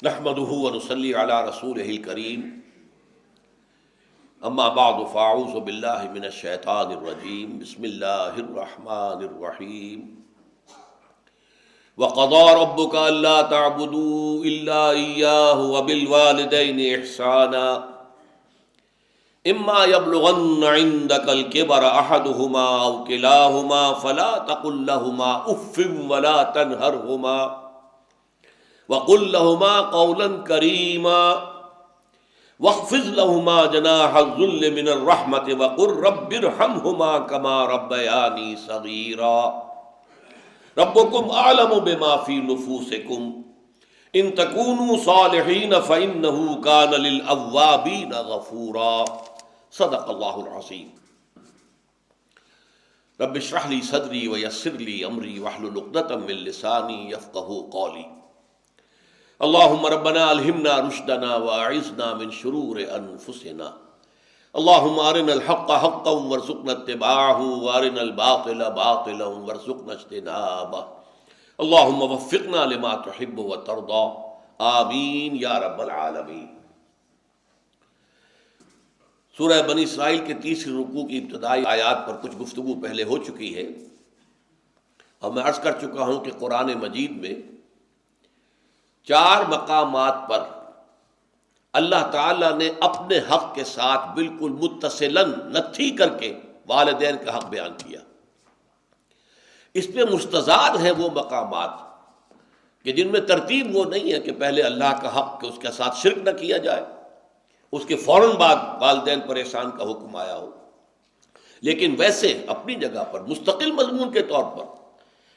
نحمده ونصلي على رسوله الكريم اما بعد فاعوذ بالله من الشیطان الرجیم بسم اللہ الرحمن الرحیم وقضى ربك الا تعبدوا الا اياه وبالوالدين احسانا اما يبلغن عندك الكبر احدهما او كلاهما فلا تقل لهما اف ولا تنهرهما وقل لهما قولا كريما واخفض لهما جناح الذل من الرحمة وقل رب ارحمهما كما ربياني صغيرا ربكم اعلم بما في نفوسكم ان تكونوا صالحين فانه كان للاوابين غفورا صدق اللہ العظیم۔ رب اشرح لي صدری ويسر لي امری واحلل عقدۃ من لسانی یفقهوا قولی۔ اللهم ربنا الہمنا رشدنا واعذنا من شرور انفسنا، اللهم ارنا الحق حقا وارزقنا اتباعه وارنا الباطل باطلا وارزقنا اجتنابه، اللهم وفقنا لما تحب وترضى، آمین یا رب العالمین۔ سورہ بنی اسرائیل کے تیسری رکوع کی ابتدائی آیات پر کچھ گفتگو پہلے ہو چکی ہے، اور میں عرض کر چکا ہوں کہ قرآن مجید میں 4 مقامات پر اللہ تعالیٰ نے اپنے حق کے ساتھ بالکل متصلاً نتھی کر کے والدین کا حق بیان کیا۔ اس پہ مستضاد ہیں وہ مقامات کہ جن میں ترتیب وہ نہیں ہے کہ پہلے اللہ کا حق کہ اس کے ساتھ شرک نہ کیا جائے، اس کے فوراً بعد والدین پر احسان کا حکم آیا ہو، لیکن ویسے اپنی جگہ پر مستقل مضمون کے طور پر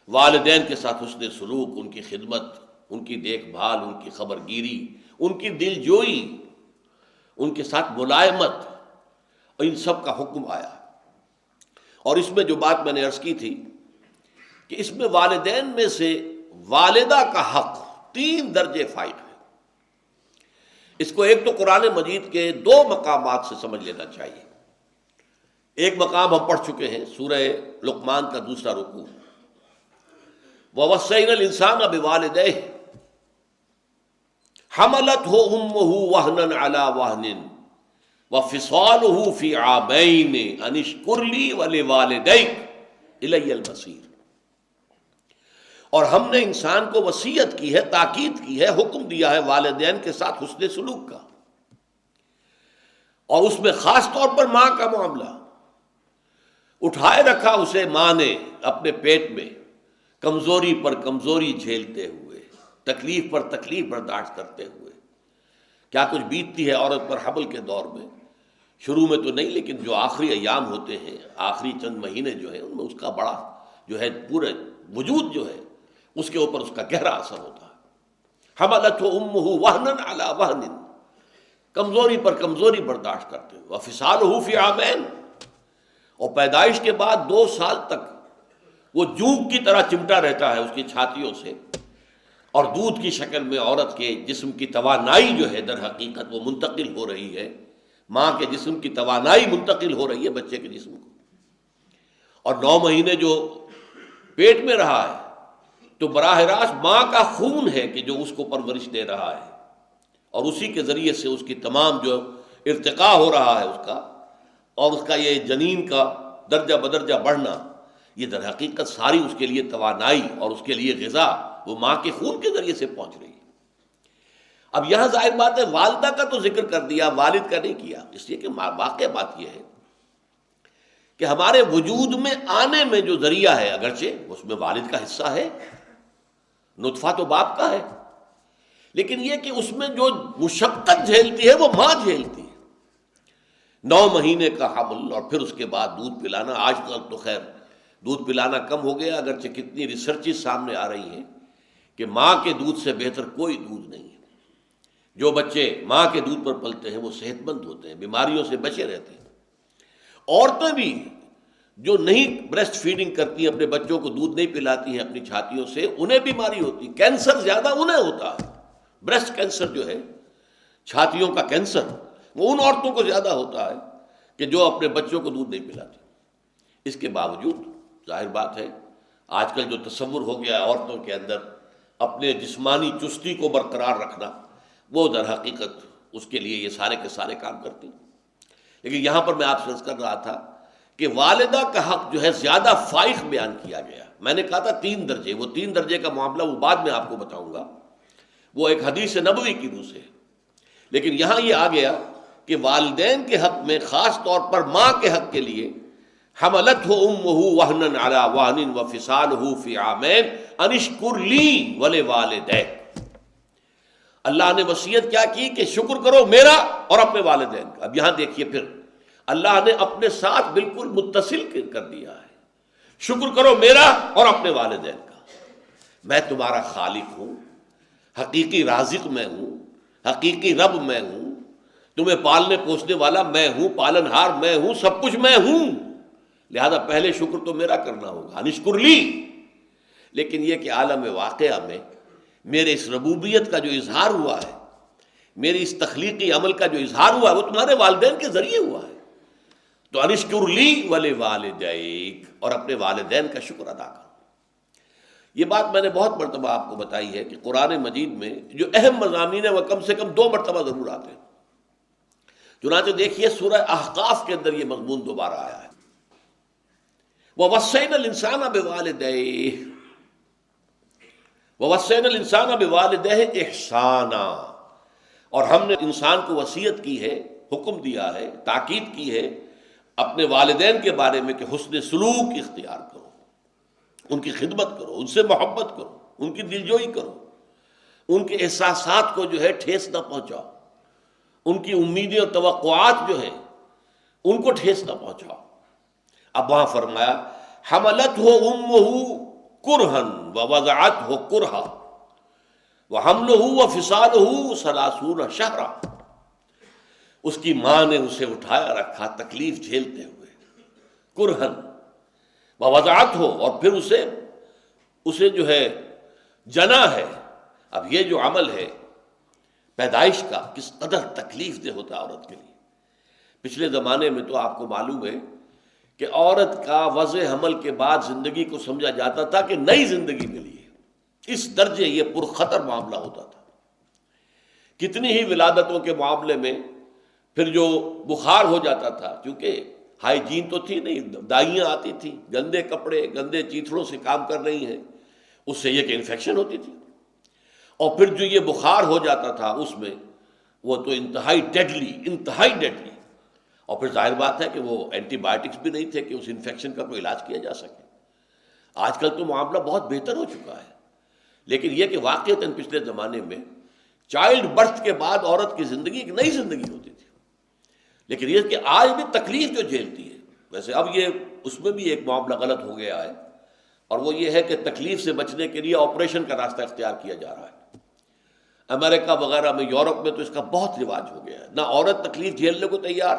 والدین کے ساتھ حسن سلوک، ان کی خدمت، ان کی دیکھ بھال، ان کی خبر گیری، ان کی دل جوئی، ان کے ساتھ ملائمت، ان سب کا حکم آیا۔ اور اس میں جو بات میں نے عرض کی تھی کہ اس میں والدین میں سے والدہ کا حق 3 درجے فائد ہے۔ اس کو ایک تو قرآن مجید کے 2 مقامات سے سمجھ لینا چاہیے۔ ایک مقام ہم پڑھ چکے ہیں، سورہ لقمان کا دوسرا رکوع، وَوَصَّيْنَا الْإِنسَانَ بِوَالِدَيْهِ حَمَلَتْهُ أُمُّهُ وَهْنًا عَلَى وَهْنٍ وَفِصَالُهُ فِي عَامَيْنِ أَنِ اشْكُرْ لِي وَلِوَالِدَيْكَ إِلَيَّ الْمَصِيرُ۔ اور ہم نے انسان کو وصیت کی ہے، تاکید کی ہے، حکم دیا ہے والدین کے ساتھ حسن سلوک کا، اور اس میں خاص طور پر ماں کا معاملہ۔ اٹھائے رکھا اسے ماں نے اپنے پیٹ میں، کمزوری پر کمزوری جھیلتے ہوئے، تکلیف پر تکلیف برداشت کرتے ہوئے۔ کیا کچھ بیتتی ہے عورت پر حمل کے دور میں، شروع میں تو نہیں، لیکن جو آخری ایام ہوتے ہیں، آخری چند مہینے جو ہیں، ان میں اس کا بڑا جو ہے پورے وجود جو ہے اس کے اوپر اس کا گہرا اثر ہوتا ہے۔ حملتہ امہ وہنا علی وہن، کمزوری پر کمزوری برداشت کرتے ہوئے، وفصالہ فی عامین، اور پیدائش کے بعد 2 سال تک وہ جوک کی طرح چمٹا رہتا ہے اس کی چھاتیوں سے، اور دودھ کی شکل میں عورت کے جسم کی توانائی جو ہے در حقیقت وہ منتقل ہو رہی ہے، ماں کے جسم کی توانائی منتقل ہو رہی ہے بچے کے جسم کو۔ اور 9 مہینے جو پیٹ میں رہا ہے تو براہ راست ماں کا خون ہے کہ جو اس کو پرورش دے رہا ہے، اور اسی کے ذریعے سے اس کی تمام جو ارتقاء ہو رہا ہے اس کا، اور اس کا یہ جنین کا درجہ بدرجہ بڑھنا، یہ در حقیقت ساری اس کے لیے توانائی اور اس کے لیے غذا وہ ماں کے خون کے ذریعے سے پہنچ رہی ہے۔ اب یہاں ظاہر بات ہے والدہ کا تو ذکر کر دیا، والد کا نہیں کیا، اس لیے کہ واقع بات یہ ہے کہ ہمارے وجود میں آنے میں جو ذریعہ ہے، اگرچہ اس میں والد کا حصہ ہے، نطفہ تو باپ کا ہے، لیکن یہ کہ اس میں جو مشقت جھیلتی ہے وہ ماں جھیلتی ہے۔ 9 مہینے کا حمل، اور پھر اس کے بعد دودھ پلانا۔ آج کل تو خیر دودھ پلانا کم ہو گیا، اگرچہ کتنی ریسرچز سامنے آ رہی ہیں کہ ماں کے دودھ سے بہتر کوئی دودھ نہیں ہے۔ جو بچے ماں کے دودھ پر پلتے ہیں وہ صحت مند ہوتے ہیں، بیماریوں سے بچے رہتے ہیں۔ عورتیں بھی جو نہیں بریسٹ فیڈنگ کرتی ہیں، اپنے بچوں کو دودھ نہیں پلاتی ہیں اپنی چھاتیوں سے، انہیں بیماری ہوتی ہے، کینسر زیادہ انہیں ہوتا ہے۔ بریسٹ کینسر جو ہے، چھاتیوں کا کینسر، وہ ان عورتوں کو زیادہ ہوتا ہے کہ جو اپنے بچوں کو دودھ نہیں پلاتی۔ اس کے باوجود ظاہر بات ہے آج کل جو تصور ہو گیا ہے عورتوں کے اندر اپنے جسمانی چستی کو برقرار رکھنا، وہ در حقیقت اس کے لیے یہ سارے کے سارے کام کرتی ہیں۔ لیکن یہاں پر میں آپ سے عرض کر رہا تھا کہ والدہ کا حق جو ہے زیادہ فائق بیان کیا گیا۔ میں نے کہا تھا 3 درجے، وہ 3 درجے کا معاملہ وہ بعد میں آپ کو بتاؤں گا، وہ ایک حدیث نبوی کی روح سے۔ لیکن یہاں یہ آ گیا کہ والدین کے حق میں، خاص طور پر ماں کے حق کے لیے، حملتہ امہ وہنا علی وہن وفصالہ فی عامین ان اشکر لی ولوالدیک۔ اللہ نے وصیت کیا کی کہ شکر کرو میرا اور اپنے والدین کا۔ اب یہاں دیکھیے پھر اللہ نے اپنے ساتھ بالکل متصل کر دیا ہے، شکر کرو میرا اور اپنے والدین کا۔ میں تمہارا خالق ہوں، حقیقی رازق میں ہوں، حقیقی رب میں ہوں، تمہیں پالنے پوسنے والا میں ہوں، پالنہار میں ہوں، سب کچھ میں ہوں، لہذا پہلے شکر تو میرا کرنا ہوگا، نشکر لی۔ لیکن یہ کہ عالم واقعہ میں میرے اس ربوبیت کا جو اظہار ہوا ہے، میری اس تخلیقی عمل کا جو اظہار ہوا ہے، وہ تمہارے والدین کے ذریعے ہوا ہے، تو انشکر لی ولوالدیک، اور اپنے والدین کا شکر ادا کرو۔ یہ بات میں نے بہت مرتبہ آپ کو بتائی ہے کہ قرآن مجید میں جو اہم مضامین ہیں وہ کم سے کم 2 مرتبہ ضرور آتے ہیں۔ چنانچہ دیکھیے سورہ احقاف کے اندر یہ مضمون دوبارہ آیا ہے، وَوَصَّيْنَا الْإِنسَانَ بِوَالِدَيْهِ وَوَصَّيْنَا الْإِنسَانَ بِوَالِدَيْهِ إِحْسَانًا، اور ہم نے انسان کو وصیت کی ہے، حکم دیا ہے، تاکید کی ہے اپنے والدین کے بارے میں کہ حسن سلوک اختیار کرو، ان کی خدمت کرو، ان سے محبت کرو، ان کی دلجوئی کرو، ان کے احساسات کو جو ہے ٹھیس نہ پہنچاؤ، ان کی امیدیں اور توقعات جو ہیں ان کو ٹھیس نہ پہنچاؤ۔ اب وہاں فرمایا حملتہ امہ کرہا ووضعتہ کرہا وحملہ وفصالہ 30 شہرا، اس کی ماں نے اسے اٹھایا رکھا تکلیف جھیلتے ہوئے، کرہن ووضعتہ، اور پھر اسے جو ہے جنا ہے۔ اب یہ جو عمل ہے پیدائش کا کس قدر تکلیف دہ ہوتا ہے عورت کے لیے۔ پچھلے زمانے میں تو آپ کو معلوم ہے کہ عورت کا وضع حمل کے بعد زندگی کو سمجھا جاتا تھا کہ نئی زندگی ملی ہے، اس درجے یہ پرخطر معاملہ ہوتا تھا۔ کتنی ہی ولادتوں کے معاملے میں پھر جو بخار ہو جاتا تھا، کیونکہ ہائیجین تو تھی نہیں، دائیاں آتی تھیں، گندے کپڑے گندے چیتھڑوں سے کام کر رہی ہیں، اس سے یہ کہ انفیکشن ہوتی تھی، اور پھر جو یہ بخار ہو جاتا تھا اس میں وہ تو انتہائی ڈیڈلی، اور پھر ظاہر بات ہے کہ وہ اینٹی بائیوٹکس بھی نہیں تھے کہ اس انفیکشن کا کوئی علاج کیا جا سکے۔ آج کل تو معاملہ بہت بہتر ہو چکا ہے، لیکن یہ کہ واقعتاً پچھلے زمانے میں چائلڈ برتھ کے بعد عورت کی زندگی ایک نئی زندگی ہوتی تھی۔ لیکن یہ کہ آج بھی تکلیف جو جھیلتی ہے، ویسے اب یہ اس میں بھی ایک معاملہ غلط ہو گیا ہے، اور وہ یہ ہے کہ تکلیف سے بچنے کے لیے آپریشن کا راستہ اختیار کیا جا رہا ہے۔ امریکہ وغیرہ میں، یورپ میں تو اس کا بہت رواج ہو گیا ہے، نہ عورت تکلیف جھیلنے کو تیار،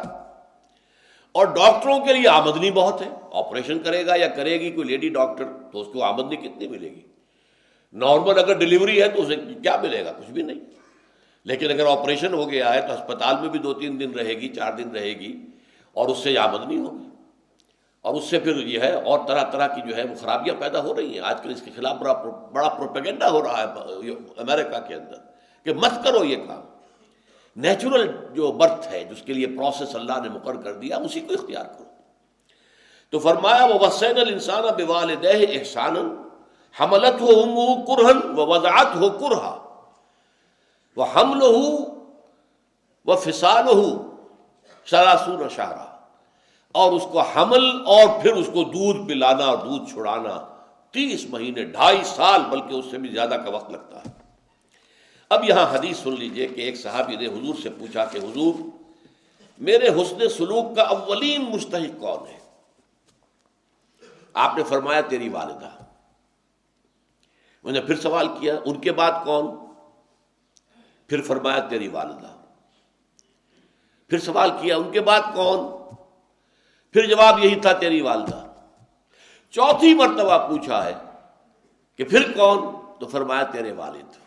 اور ڈاکٹروں کے لیے آمدنی بہت ہے، آپریشن کرے گا یا کرے گی کوئی لیڈی ڈاکٹر تو اس کو آمدنی کتنی ملے گی؟ نارمل اگر ڈلیوری ہے تو اسے کیا ملے گا؟ کچھ بھی نہیں، لیکن اگر آپریشن ہو گیا ہے تو ہسپتال میں بھی 2-3 دن رہے گی، 4 دن رہے گی، اور اس سے آمدنی ہوگی، اور اس سے پھر یہ ہے اور طرح طرح کی جو ہے وہ خرابیاں پیدا ہو رہی ہیں۔ آج کل اس کے خلاف بڑا پروپیگنڈا ہو رہا ہے امریکہ کے اندر کہ مت کرو یہ کام، نیچرل جو برتھ ہے جس کے لیے پروسیس اللہ نے مقرر کر دیا اسی کو اختیار کرو۔ تو فرمایا وَوَصَّيْنَا الْإِنسَانَ بِوَالِدَيْهِ إِحْسَانًا حَمَلَتْهُ أُمُّهُ كُرْهًا وَوَضَعَتْهُ كُرْهًا وَحَمْلُهُ وَفِصَالُهُ 30 شهرًا، اور اس کو حمل اور پھر اس کو دودھ پلانا اور دودھ چھڑانا 30 مہینے، 2.5 سال، بلکہ اس سے بھی زیادہ کا وقت لگتا ہے۔ اب یہاں حدیث سن لیجئے کہ ایک صحابی نے حضور سے پوچھا کہ حضور میرے حسن سلوک کا اولین مستحق کون ہے؟ آپ نے فرمایا تیری والدہ۔ میں نے پھر سوال کیا ان کے بعد کون؟ پھر فرمایا تیری والدہ۔ پھر سوال کیا ان کے بعد کون؟ پھر جواب یہی تھا تیری والدہ۔ 4تھی مرتبہ پوچھا ہے کہ پھر کون؟ تو فرمایا تیرے والد۔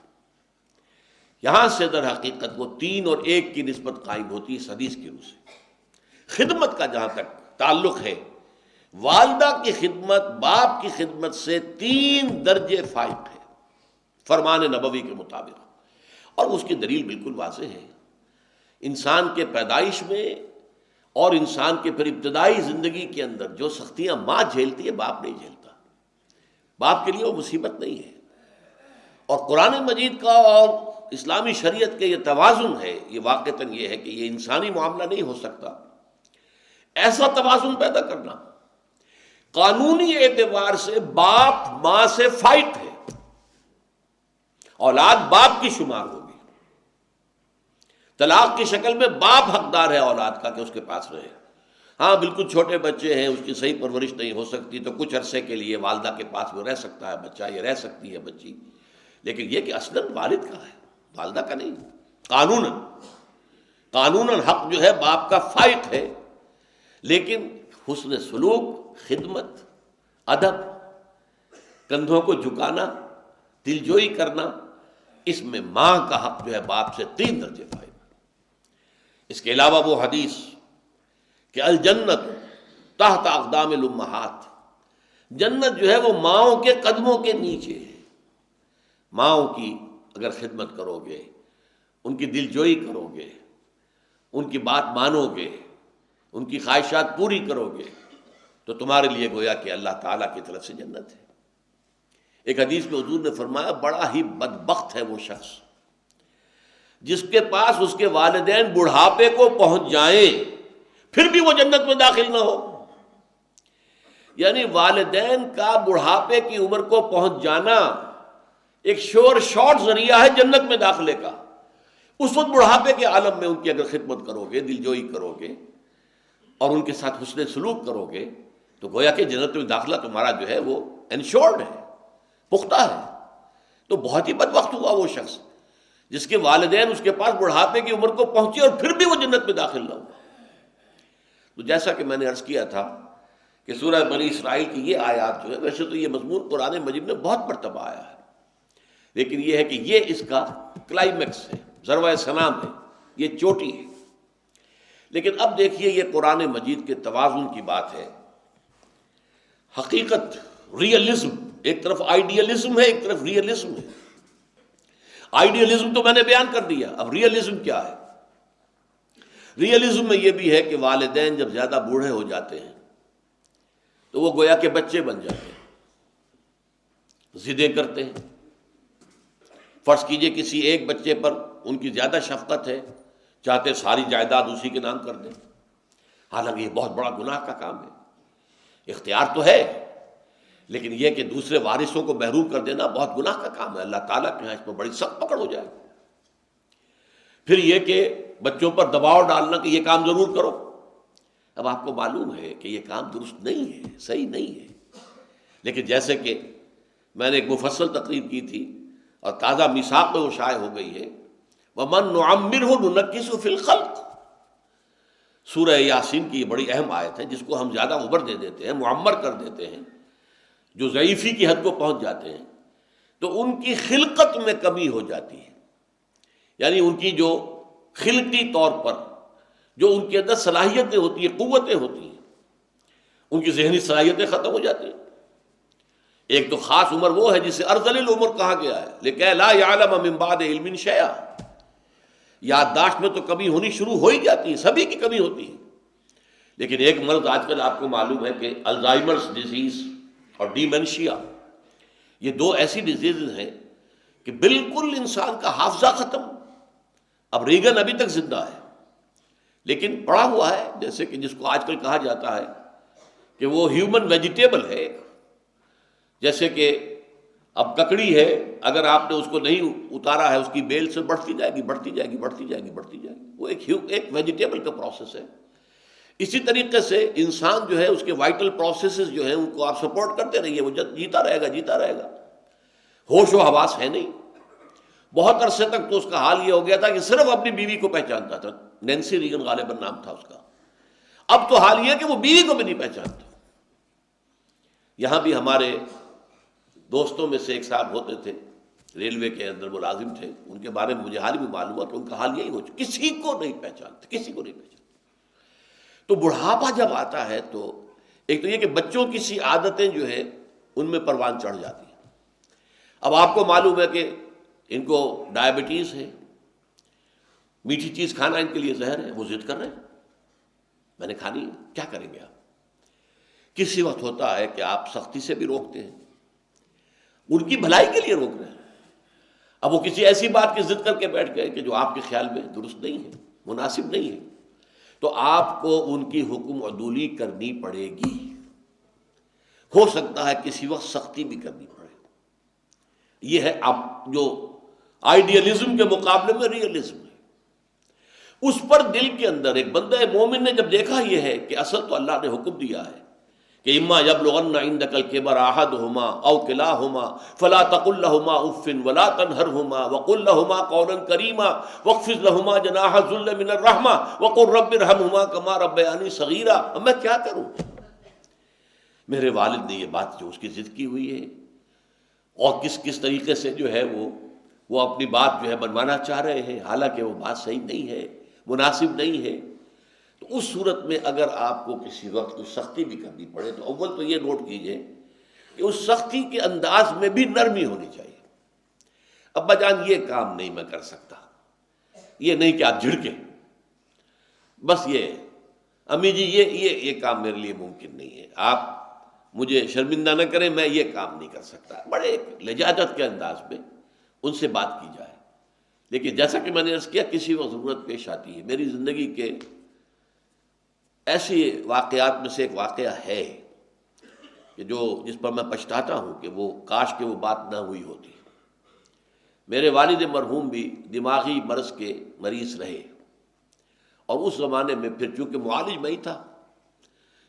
یہاں سے در حقیقت وہ 3 اور 1 کی نسبت قائم ہوتی ہے اس حدیث کی روح سے۔ خدمت کا جہاں تک تعلق ہے، والدہ کی خدمت باپ کی خدمت سے 3 درجے فائق ہے فرمان نبوی کے مطابق، اور اس کی دلیل بالکل واضح ہے، انسان کے پیدائش میں اور انسان کے پھر ابتدائی زندگی کے اندر جو سختیاں ماں جھیلتی ہے باپ نہیں جھیلتا، باپ کے لیے وہ مصیبت نہیں ہے۔ اور قرآن مجید کا اور اسلامی شریعت کے یہ توازن ہے، یہ واقعتاً یہ ہے کہ یہ انسانی معاملہ نہیں ہو سکتا، ایسا توازن پیدا کرنا۔ قانونی اعتبار سے باپ ماں سے فائٹ ہے، اولاد باپ کی شمار ہوگی، طلاق کی شکل میں باپ حقدار ہے اولاد کا کہ اس کے پاس رہے۔ ہاں بالکل چھوٹے بچے ہیں، اس کی صحیح پرورش نہیں ہو سکتی تو کچھ عرصے کے لیے والدہ کے پاس وہ رہ سکتا ہے بچہ، یہ رہ سکتی ہے بچی، لیکن یہ کہ اصلاً والد کا ہے، والدہ کا نہیں۔ قانوناً حق جو ہے باپ کا فائق ہے، لیکن حسن سلوک، خدمت، ادب، کندھوں کو جھکانا، دلجوئی کرنا، اس میں ماں کا حق جو ہے باپ سے 3 درجے فائدہ۔ اس کے علاوہ وہ حدیث کہ الجنت تحت اقدام الامہات، جنت جو ہے وہ ماؤں کے قدموں کے نیچے ہے۔ ماؤں کی اگر خدمت کرو گے، ان کی دلجوئی کرو گے، ان کی بات مانو گے، ان کی خواہشات پوری کرو گے، تو تمہارے لیے گویا کہ اللہ تعالیٰ کی طرف سے جنت ہے۔ ایک حدیث میں حضور نے فرمایا بڑا ہی بدبخت ہے وہ شخص جس کے پاس اس کے والدین بڑھاپے کو پہنچ جائیں پھر بھی وہ جنت میں داخل نہ ہو۔ یعنی والدین کا بڑھاپے کی عمر کو پہنچ جانا ایک شور شارٹ ذریعہ ہے جنت میں داخلے کا۔ اس وقت بڑھاپے کے عالم میں ان کی اگر خدمت کرو گے، دلجوئی کرو گے اور ان کے ساتھ حسن سلوک کرو گے تو گویا کہ جنت میں داخلہ تمہارا جو ہے وہ انشورڈ ہے، پختہ ہے۔ تو بہت ہی بدبخت ہوا وہ شخص جس کے والدین اس کے پاس بڑھاپے کی عمر کو پہنچے اور پھر بھی وہ جنت میں داخل نہ ہوا۔ تو جیسا کہ میں نے عرض کیا تھا کہ سورہ بنی اسرائیل کی یہ آیات جو ہے، ویسے تو یہ مضمون قرآن مجید میں بہت مرتبہ آیا ہے، لیکن یہ ہے کہ یہ اس کا کلائمیکس ہے، ذروہ سنام ہے، یہ چوٹی ہے۔ لیکن اب دیکھیے یہ قرآن مجید کے توازن کی بات ہے، حقیقت، ریئلزم، ایک طرف آئیڈیلزم ہے، ایک طرف ریئلزم ہے۔ آئیڈیلزم تو میں نے بیان کر دیا، اب ریئلزم کیا ہے؟ ریئلزم میں یہ بھی ہے کہ والدین جب زیادہ بوڑھے ہو جاتے ہیں تو وہ گویا کہ بچے بن جاتے ہیں، ضدیں کرتے ہیں۔ فرض کیجئے کسی ایک بچے پر ان کی زیادہ شفقت ہے، چاہتے ساری جائیداد اسی کے نام کر دیں، حالانکہ یہ بہت بڑا گناہ کا کام ہے۔ اختیار تو ہے لیکن یہ کہ دوسرے وارثوں کو محروم کر دینا بہت گناہ کا کام ہے، اللہ تعالیٰ کے یہاں اس پر بڑی سخت پکڑ ہو جائے۔ پھر یہ کہ بچوں پر دباؤ ڈالنا کہ یہ کام ضرور کرو، اب آپ کو معلوم ہے کہ یہ کام درست نہیں ہے، صحیح نہیں ہے، لیکن جیسے کہ میں نے ایک مفصل تقریر کی تھی اور تازہ میثاق میں وہ شائع ہو گئی ہے، وَمَن نُعَمِّرْهُ نُنَكِّسُ فِي الْخَلْقِ، سورہ یاسین کی یہ بڑی اہم آیت ہے جس کو ہم زیادہ عمر دے دیتے ہیں، معمر کر دیتے ہیں، جو ضعیفی کی حد کو پہنچ جاتے ہیں تو ان کی خلقت میں کمی ہو جاتی ہے، یعنی ان کی جو خلقی طور پر جو ان کے اندر صلاحیتیں ہوتی ہیں، قوتیں ہوتی ہیں، ان کی ذہنی صلاحیتیں ختم ہو جاتی ہیں۔ ایک تو خاص عمر وہ ہے جسے ارذل العمر کہا گیا ہے، لکہ لا یعلم من بعد علم شیئا، یادداشت میں تو کمی ہونی شروع ہو ہی جاتی ہے، سبھی کی کمی ہوتی ہے۔ لیکن ایک مرض آج کل آپ کو معلوم ہے کہ الزائمرز ڈیزیز اور ڈیمنشیا، یہ 2 ایسی ڈیزیز ہیں کہ بالکل انسان کا حافظہ ختم۔ اب ریگن ابھی تک زندہ ہے لیکن پڑا ہوا ہے، جیسے کہ جس کو آج کل کہا جاتا ہے کہ وہ ہیومن ویجیٹیبل ہے، جیسے کہ اب ککڑی ہے، اگر آپ نے اس کو نہیں اتارا ہے اس کی بیل سے بڑھتی جائے گی، بڑھتی جائے گی، بڑھتی جائے گی، بڑھتی جائے گی، وہ ایک ویجیٹیبل کا پروسیس ہے۔ اسی طریقے سے انسان جو ہے اس کے وائٹل پروسیسز جو ہیں ان کو آپ سپورٹ کرتے رہیے، وہ جیتا رہے گا، جیتا رہے گا، ہوش و حواس ہے نہیں۔ بہت عرصے تک تو اس کا حال یہ ہو گیا تھا کہ صرف اپنی بیوی کو پہچانتا تھا، نینسی ریگن غالباً نام تھا اس کا۔ اب تو حال یہ کہ وہ بیوی کو بھی نہیں پہچانتا۔ یہاں بھی ہمارے دوستوں میں سے ایک صاحب ہوتے تھے، ریلوے کے اندر ملازم تھے، ان کے بارے میں مجھے حال ہی میں معلوم ہوا کہ ان کا حال یہی ہو چکا، کسی کو نہیں پہچانتے، کسی کو نہیں پہچانتے۔ تو بڑھاپا جب آتا ہے تو ایک تو یہ کہ بچوں کی سی عادتیں جو ہے ان میں پروان چڑھ جاتی ہیں۔ اب آپ کو معلوم ہے کہ ان کو ڈائبٹیز ہے، میٹھی چیز کھانا ان کے لیے زہر ہے، وہ ضد کر رہے ہیں میں نے کھانی ہے، کیا کریں گے آپ؟ کسی وقت ہوتا ہے کہ آپ سختی سے بھی روکتے ہیں، ان کی بھلائی کے لیے روک رہے ہیں، اب وہ کسی ایسی بات کی ضد کر کے بیٹھ گئے کہ جو آپ کے خیال میں درست نہیں ہے، مناسب نہیں ہے، تو آپ کو ان کی حکم عدولی کرنی پڑے گی۔ ہو سکتا ہے کسی وقت سختی بھی کرنی پڑے۔ یہ ہے اب جو آئیڈیالزم کے مقابلے میں ریئلزم ہے، اس پر دل کے اندر ایک بندہ مومن نے جب دیکھا یہ ہے کہ اصل تو اللہ نے حکم دیا ہے کہ اما یبلغن عندک الکبر احدہما او کلاہما فلا تقل لہما اف ولا تنہرہما وقل لہما قولا کریما واخفض لہما جناح الذل من الرحمہ وقل رب ارحمہما کما ربیانی صغیرا۔ اب میں کیا کروں؟ میرے والد نے یہ بات جو اس کی ضد کی ہوئی ہے، اور کس طریقے سے جو ہے وہ اپنی بات جو ہے بنوانا چاہ رہے ہیں، حالانکہ وہ بات صحیح نہیں ہے، مناسب نہیں ہے۔ تو اس صورت میں اگر آپ کو کسی وقت کوئی سختی بھی کرنی پڑے تو اول تو یہ نوٹ کیجئے کہ اس سختی کے انداز میں بھی نرمی ہونی چاہیے۔ ابا جان یہ کام نہیں میں کر سکتا، یہ نہیں کہ آپ جھڑکیں، بس یہ امی جی یہ کام میرے لیے ممکن نہیں ہے، آپ مجھے شرمندہ نہ کریں، میں یہ کام نہیں کر سکتا۔ بڑے ایک لجاجت کے انداز میں ان سے بات کی جائے۔ لیکن جیسا کہ میں نے عرض کیا، کسی وقت ضرورت پیش آتی ہے۔ میری زندگی کے ایسے واقعات میں سے ایک واقعہ ہے کہ جس پر میں پچھتاتا ہوں کہ وہ کاش کہ وہ بات نہ ہوئی ہوتی۔ میرے والد مرحوم بھی دماغی مرض کے مریض رہے، اور اس زمانے میں پھر چونکہ معالج میں ہی تھا،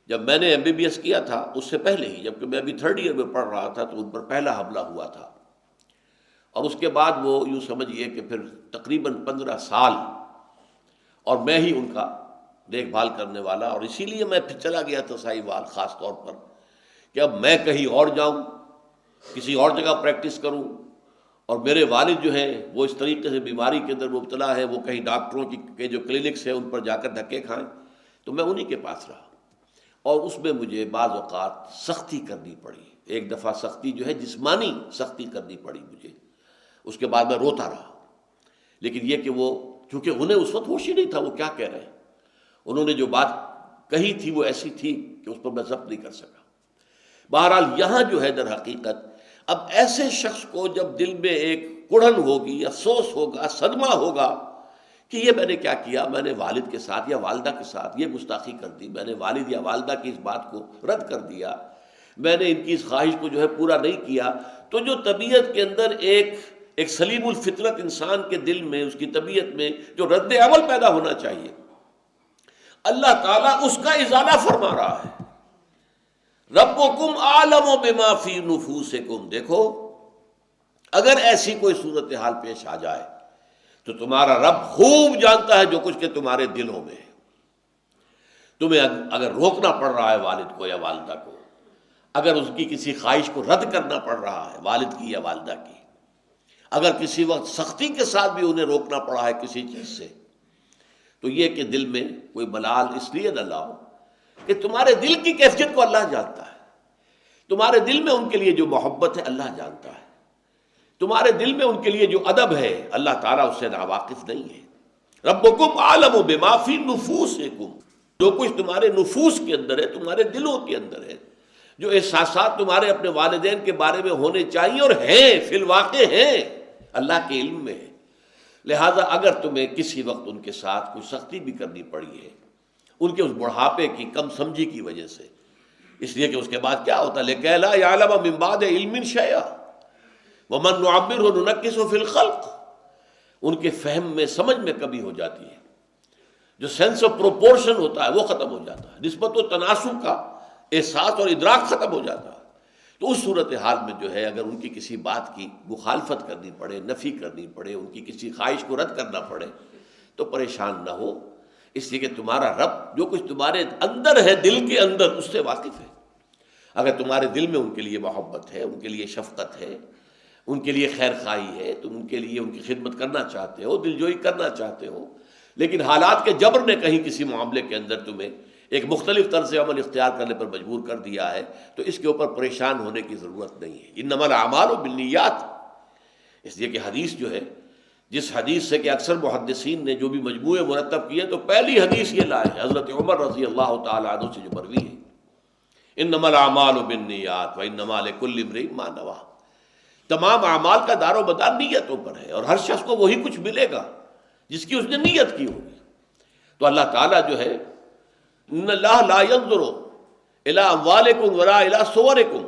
جب میں نے MBBS کیا تھا اس سے پہلے ہی، جبکہ میں ابھی 3rd ایئر میں پڑھ رہا تھا، تو ان پر پہلا حملہ ہوا تھا، اور اس کے بعد وہ یوں سمجھئے کہ پھر تقریباً 15 سال اور میں ہی ان کا دیکھ بھال کرنے والا، اور اسی لیے میں پھر چلا گیا تھا ساہیوال خاص طور پر کہ اب میں کہیں اور جاؤں، کسی اور جگہ پریکٹس کروں، اور میرے والد جو ہیں وہ اس طریقے سے بیماری کے اندر مبتلا ہے، وہ کہیں ڈاکٹروں کے جو کلینکس ہیں ان پر جا کر دھکے کھائیں، تو میں انہی کے پاس رہا، اور اس میں مجھے بعض اوقات سختی کرنی پڑی۔ ایک دفعہ سختی جو ہے جسمانی سختی کرنی پڑی مجھے، اس کے بعد میں روتا رہا، لیکن یہ کہ وہ چونکہ انہیں اس وقت ہوش ہی نہیں تھا وہ کیا کہہ رہے ہیں، انہوں نے جو بات کہی تھی وہ ایسی تھی کہ اس پر میں ضبط نہیں کر سکا۔ بہرحال یہاں جو ہے در حقیقت اب ایسے شخص کو جب دل میں ایک کڑھن ہوگی، افسوس ہوگا، صدمہ ہوگا کہ یہ میں نے کیا کیا، میں نے والد کے ساتھ یا والدہ کے ساتھ یہ گستاخی کر دی، میں نے والد یا والدہ کی اس بات کو رد کر دیا، میں نے ان کی اس خواہش کو جو ہے پورا نہیں کیا، تو جو طبیعت کے اندر ایک سلیم الفطرت انسان کے دل میں، اس کی طبیعت میں جو رد عمل پیدا ہونا چاہیے، اللہ تعالیٰ اس کا ازالہ فرما رہا ہے۔ ربکم اعلم بما فی نفوسکم، دیکھو اگر ایسی کوئی صورتحال پیش آ جائے تو تمہارا رب خوب جانتا ہے جو کچھ کہ تمہارے دلوں میں ہے۔ تمہیں اگر روکنا پڑ رہا ہے والد کو یا والدہ کو، اگر اس کی کسی خواہش کو رد کرنا پڑ رہا ہے والد کی یا والدہ کی، اگر کسی وقت سختی کے ساتھ بھی انہیں روکنا پڑا ہے کسی چیز سے، تو یہ کہ دل میں کوئی ملال اس لیے نہ لاؤ کہ تمہارے دل کی کیفیت کو اللہ جانتا ہے، تمہارے دل میں ان کے لیے جو محبت ہے اللہ جانتا ہے، تمہارے دل میں ان کے لیے جو ادب ہے اللہ تعالیٰ اس سے ناواقف نہیں ہے۔ ربکم اعلم بما فی نفوسکم، جو کچھ تمہارے نفوس کے اندر ہے، تمہارے دلوں کے اندر ہے، جو احساسات تمہارے اپنے والدین کے بارے میں ہونے چاہیے اور ہیں، فی الواقع ہیں، اللہ کے علم میں ہے۔ لہٰذا اگر تمہیں کسی وقت ان کے ساتھ کوئی سختی بھی کرنی پڑی ہے، ان کے اس بڑھاپے کی کم سمجھی کی وجہ سے، اس لیے کہ اس کے بعد کیا ہوتا ہے، لِكَيْ لَا يَعْلَمَ مِن بَعْدِ عِلْمٍ شَيْئًا وَمَن نُعَمِّرْهُ نُنَكِّسُهُ فِي الْخَلْقِ، ان کے فہم میں، سمجھ میں کمی ہو جاتی ہے، جو سینس آف پروپورشن ہوتا ہے وہ ختم ہو جاتا ہے، نسبت و تناسب کا احساس اور ادراک ختم ہو جاتا ہے۔ تو اس صورتحال میں جو ہے اگر ان کی کسی بات کی مخالفت کرنی پڑے، نفی کرنی پڑے، ان کی کسی خواہش کو رد کرنا پڑے تو پریشان نہ ہو، اس لیے کہ تمہارا رب جو کچھ تمہارے اندر ہے، دل کے اندر، اس سے واقف ہے۔ اگر تمہارے دل میں ان کے لیے محبت ہے، ان کے لیے شفقت ہے، ان کے لیے خیر خواہی ہے، تم ان کے لیے ان کی خدمت کرنا چاہتے ہو، دلجوئی کرنا چاہتے ہو، لیکن حالات کے جبر نے کہیں کسی معاملے کے اندر تمہیں ایک مختلف طرز عمل اختیار کرنے پر مجبور کر دیا ہے، تو اس کے اوپر پریشان ہونے کی ضرورت نہیں ہے۔ انما الاعمال بالنیات، اس لیے کہ حدیث جو ہے جس حدیث سے کہ اکثر محدثین نے جو بھی مجموعے مرتب کیے تو پہلی حدیث یہ لائے حضرت عمر رضی اللہ تعالی عنہ سے جو مروی ہے، انما الاعمال بالنیات وانما لکل امرئ ما نوی، تمام اعمال کا دار و مدار نیتوں پر ہے، اور ہر شخص کو وہی کچھ ملے گا جس کی اس نے نیت کی ہوگی۔ تو اللہ تعالیٰ جو ہے، ان اللہ لا ينظر الى اموالکم ولا الى صورکم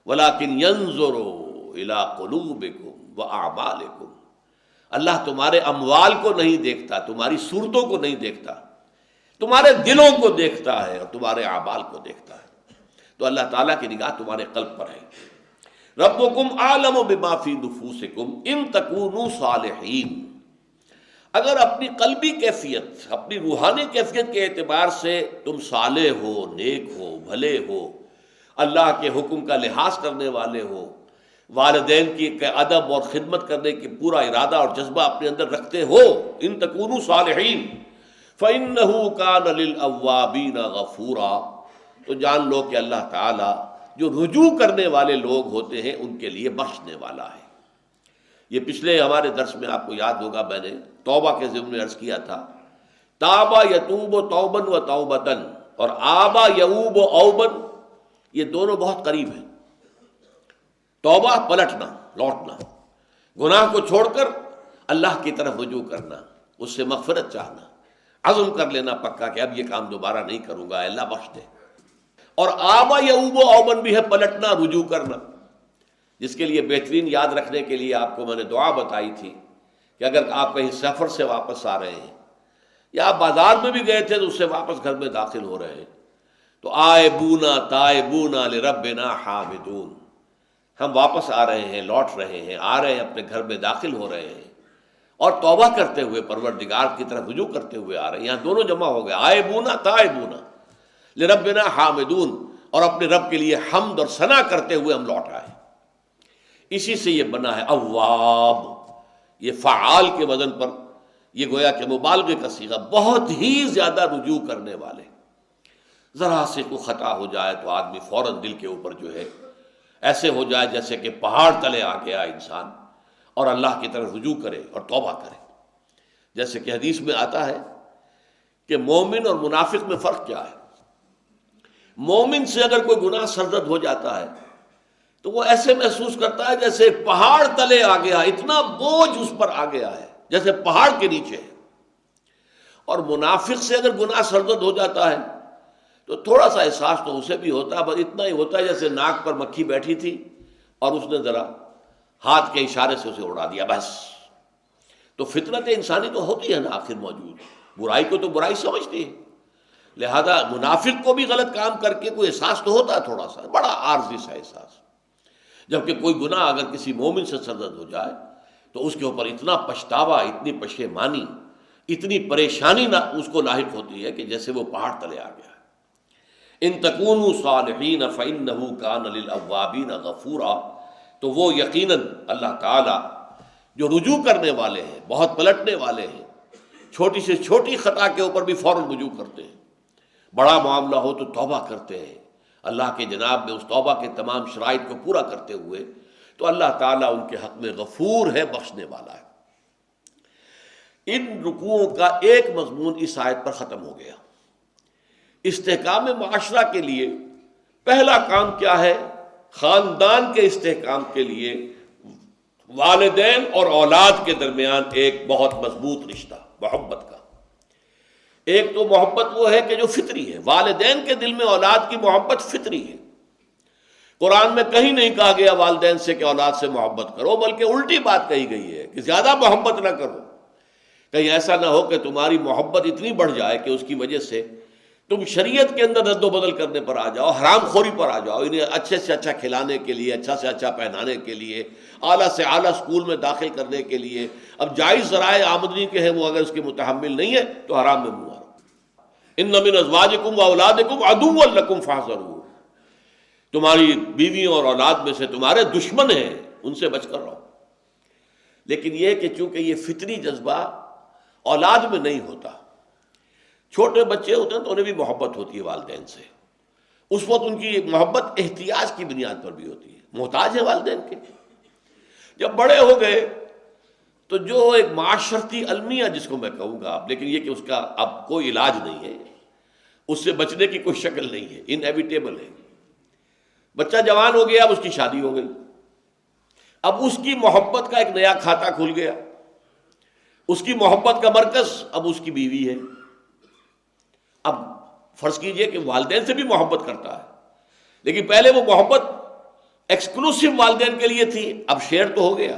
ولکن ينظر الى قلوبکم واعمالکم، اللہ تمہارے اموال کو نہیں دیکھتا، تمہاری صورتوں کو نہیں دیکھتا، تمہارے دلوں کو دیکھتا ہے اور تمہارے اعمال کو دیکھتا ہے۔ تو اللہ تعالیٰ کی نگاہ تمہارے قلب پر ہے۔ ربکم اعلم بما فی نفوسکم ان تکونوا صالحین، اگر اپنی قلبی کیفیت، اپنی روحانی کیفیت کے اعتبار سے تم صالح ہو، نیک ہو، بھلے ہو، اللہ کے حکم کا لحاظ کرنے والے ہو، والدین کی ادب اور خدمت کرنے کی پورا ارادہ اور جذبہ اپنے اندر رکھتے ہو، ان تکونوا صالحین فإنہ کان للأوابین غفورا، تو جان لو کہ اللہ تعالیٰ جو رجوع کرنے والے لوگ ہوتے ہیں ان کے لیے بخشنے والا ہے۔ یہ پچھلے ہمارے درس میں آپ کو یاد ہوگا، میں نے توبہ کے ضمن میں عرض کیا تھا، تابا یتوب توبن و توبتن، اور آبا یعوب و اوبن، یہ دونوں بہت قریب ہیں۔ توبہ پلٹنا، لوٹنا، گناہ کو چھوڑ کر اللہ کی طرف رجوع کرنا، اس سے مغفرت چاہنا، عزم کر لینا پکا کہ اب یہ کام دوبارہ نہیں کروں گا، اللہ بخش دے۔ اور آبا یعوب و اوبن بھی ہے پلٹنا، رجوع کرنا، جس کے لیے بہترین یاد رکھنے کے لیے آپ کو میں نے دعا بتائی تھی کہ اگر آپ کہیں سفر سے واپس آ رہے ہیں یا آپ بازار میں بھی گئے تھے تو اس سے واپس گھر میں داخل ہو رہے ہیں، تو آئبونا تائبونا لربنا حامدون، ہم واپس آ رہے ہیں، لوٹ رہے ہیں، آ رہے ہیں، اپنے گھر میں داخل ہو رہے ہیں اور توبہ کرتے ہوئے پروردگار کی طرف رجوع کرتے ہوئے آ رہے ہیں۔ یہاں دونوں جمع ہو گئے، آئبونا تائبونا لربنا حامدون، اور اپنے رب کے لیے حمد اور ثنا کرتے ہوئے ہم لوٹ آئے۔ اسی سے یہ بنا ہے اواب، یہ فعال کے وزن پر، یہ گویا کہ مبالغے کا صیغہ، بہت ہی زیادہ رجوع کرنے والے۔ ذرا سے کوئی خطا ہو جائے تو آدمی فوراً دل کے اوپر جو ہے ایسے ہو جائے جیسے کہ پہاڑ تلے آ گیا انسان، اور اللہ کی طرف رجوع کرے اور توبہ کرے۔ جیسے کہ حدیث میں آتا ہے کہ مومن اور منافق میں فرق کیا ہے۔ مومن سے اگر کوئی گناہ سرزد ہو جاتا ہے تو وہ ایسے محسوس کرتا ہے جیسے پہاڑ تلے آ گیا، اتنا بوجھ اس پر آ گیا ہے جیسے پہاڑ کے نیچے ہے۔ اور منافق سے اگر گناہ سرزد ہو جاتا ہے تو تھوڑا سا احساس تو اسے بھی ہوتا ہے، بس اتنا ہی ہوتا ہے جیسے ناک پر مکھی بیٹھی تھی اور اس نے ذرا ہاتھ کے اشارے سے اسے اڑا دیا، بس۔ تو فطرت انسانی تو ہوتی ہے نا آخر موجود، برائی کو تو برائی سمجھتی ہے، لہذا منافق کو بھی غلط کام کر کے کوئی احساس تو ہوتا ہے، تھوڑا سا بڑا عارضی سا احساس۔ جبکہ کوئی گناہ اگر کسی مومن سے سرزد ہو جائے تو اس کے اوپر اتنا پچھتاوا، اتنی پشیمانی، اتنی پریشانی نہ اس کو لاحق ہوتی ہے کہ جیسے وہ پہاڑ تلے آ گیا ہے۔ ان تکونوا صالحین فإنہ کان للأوابین غفورا، تو وہ یقیناً اللہ تعالیٰ جو رجوع کرنے والے ہیں، بہت پلٹنے والے ہیں، چھوٹی سے چھوٹی خطا کے اوپر بھی فوراً رجوع کرتے ہیں، بڑا معاملہ ہو تو توبہ کرتے ہیں اللہ کے جناب میں، اس توبہ کے تمام شرائط کو پورا کرتے ہوئے، تو اللہ تعالیٰ ان کے حق میں غفور ہے، بخشنے والا ہے۔ ان رکوعوں کا ایک مضمون اس آیت پر ختم ہو گیا۔ استحکام معاشرہ کے لیے پہلا کام کیا ہے؟ خاندان کے استحکام کے لیے والدین اور اولاد کے درمیان ایک بہت مضبوط رشتہ، محبت کا۔ ایک تو محبت وہ ہے کہ جو فطری ہے، والدین کے دل میں اولاد کی محبت فطری ہے۔ قرآن میں کہیں نہیں کہا گیا والدین سے کہ اولاد سے محبت کرو، بلکہ الٹی بات کہی گئی ہے کہ زیادہ محبت نہ کرو۔ کہیں ایسا نہ ہو کہ تمہاری محبت اتنی بڑھ جائے کہ اس کی وجہ سے تم شریعت کے اندر رد و بدل کرنے پر آ جاؤ، حرام خوری پر آ جاؤ، انہیں اچھے سے اچھا کھلانے کے لیے، اچھا سے اچھا پہنانے کے لیے، اعلیٰ سے اعلیٰ اسکول میں داخل کرنے کے لیے، اب جائز ذرائع آمدنی کے ہیں وہ اگر اس کے متحمل نہیں ہے تو حرام میں منہ مارو۔ ان من ازواجکم واولادکم عدوا لکم فاحذروہ، تمہاری بیویوں اور اولاد میں سے تمہارے دشمن ہیں، ان سے بچ کر رہو۔ لیکن یہ کہ چونکہ یہ فطری جذبہ اولاد میں نہیں ہوتا، چھوٹے بچے ہوتے ہیں تو انہیں بھی محبت ہوتی ہے والدین سے، اس وقت ان کی محبت احتیاج کی بنیاد پر بھی ہوتی ہے، محتاج ہے والدین کے۔ جب بڑے ہو گئے تو جو ایک معاشرتی المیہ جس کو میں کہوں گا، لیکن یہ کہ اس کا اب کوئی علاج نہیں ہے، اس سے بچنے کی کوئی شکل نہیں ہے، انیویٹیبل ہے۔ بچہ جوان ہو گیا، اب اس کی شادی ہو گئی، اب اس کی محبت کا ایک نیا کھاتا کھل گیا، اس کی محبت کا مرکز اب اس کی بیوی ہے۔ اب فرض کیجئے کہ والدین سے بھی محبت کرتا ہے، لیکن پہلے وہ محبت ایکسکلوسیو والدین کے لیے تھی، اب شیئر تو ہو گیا،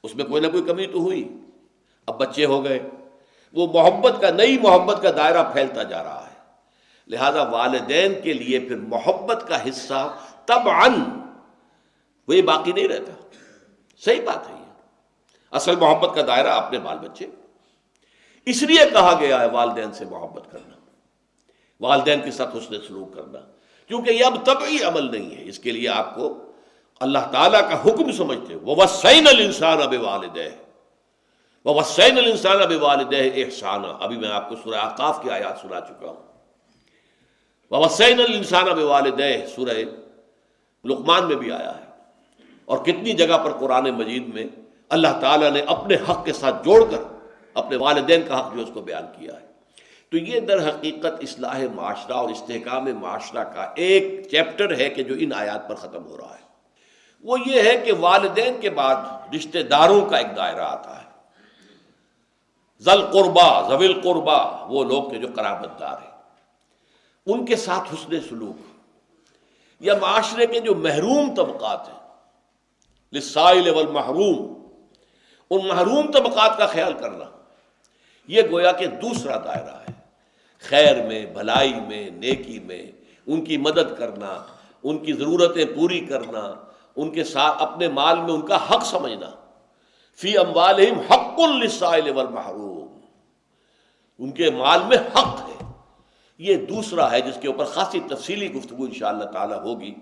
اس میں کوئی نہ کوئی کمی تو ہوئی، اب بچے ہو گئے، وہ محبت کا، نئی محبت کا دائرہ پھیلتا جا رہا ہے۔ لہذا والدین کے لیے پھر محبت کا حصہ طبعاً وہی باقی نہیں رہتا۔ صحیح بات ہے، یہ اصل محبت کا دائرہ اپنے بال بچے، اس لیے کہا گیا ہے والدین سے محبت کرنا، والدین کے ساتھ حسن سلوک کرنا، کیونکہ یہ اب طبعی عمل نہیں ہے، اس کے لیے آپ کو اللہ تعالیٰ کا حکم سمجھتے ہو، وَوَصَّيْنَا الْإِنسَانَ بِوَالِدَيْهِ وَوَصَّيْنَا الْإِنسَانَ بِوَالِدَيْهِ إِحْسَانًا، ابھی میں آپ کو سورہ احقاف کی آیات سنا چکا ہوں۔ وَوَصَّيْنَا الْإِنسَانَ بِوَالِدَيْهِ سورہ لقمان میں بھی آیا ہے، اور کتنی جگہ پر قرآن مجید میں اللہ تعالیٰ نے اپنے حق کے ساتھ جوڑ کر اپنے والدین کا حق جو اس کو بیان کیا ہے۔ تو یہ در حقیقت اصلاح معاشرہ اور استحکام معاشرہ کا ایک چیپٹر ہے کہ جو ان آیات پر ختم ہو رہا ہے۔ وہ یہ ہے کہ والدین کے بعد رشتہ داروں کا ایک دائرہ آتا ہے، ذل قربا، ذوی القربا، وہ لوگ کے جو قرابت دار ہیں، ان کے ساتھ حسن سلوک، یا معاشرے کے جو محروم طبقات ہیں، للسائل والمحروم، ان محروم طبقات کا خیال کرنا، یہ گویا کہ دوسرا دائرہ ہے۔ خیر میں، بھلائی میں، نیکی میں ان کی مدد کرنا، ان کی ضرورتیں پوری کرنا، ان کے ساتھ اپنے مال میں ان کا حق سمجھنا، فی اموالہم حق للسائل والمحروم، ان کے مال میں حق ہے، یہ دوسرا ہے جس کے اوپر خاصی تفصیلی گفتگو انشاءاللہ تعالی ہوگی۔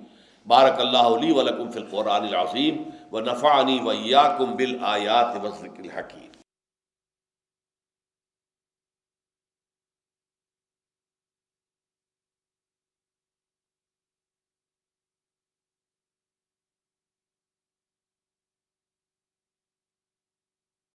بارک اللہ لی ولکم فی القرآن العظیم ونفعنی وإیاکم بالآیات والذکر الحکیم۔